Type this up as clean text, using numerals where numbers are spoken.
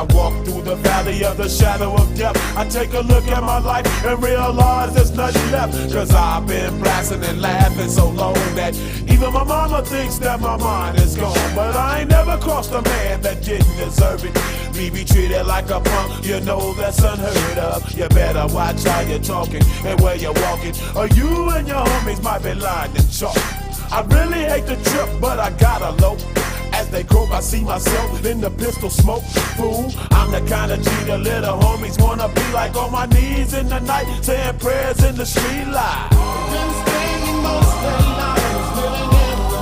I walk through the valley of the shadow of death, I take a look at my life and realize there's nothing left. Cause I've been blasting and laughing so long that even my mama thinks that my mind is gone. But I ain't never crossed a man that didn't deserve it. Me be treated like a punk, you know that's unheard of. You better watch how you're talking and where you're walking, or you and your homies might be lying in chalk. I really hate the trip, but I gotta low. As they croak, I see myself in the pistol smoke. Fool, I'm the kind of G the little homies wanna be like, on my knees in the night, saying prayers in the street light. Been spending most their lives living in the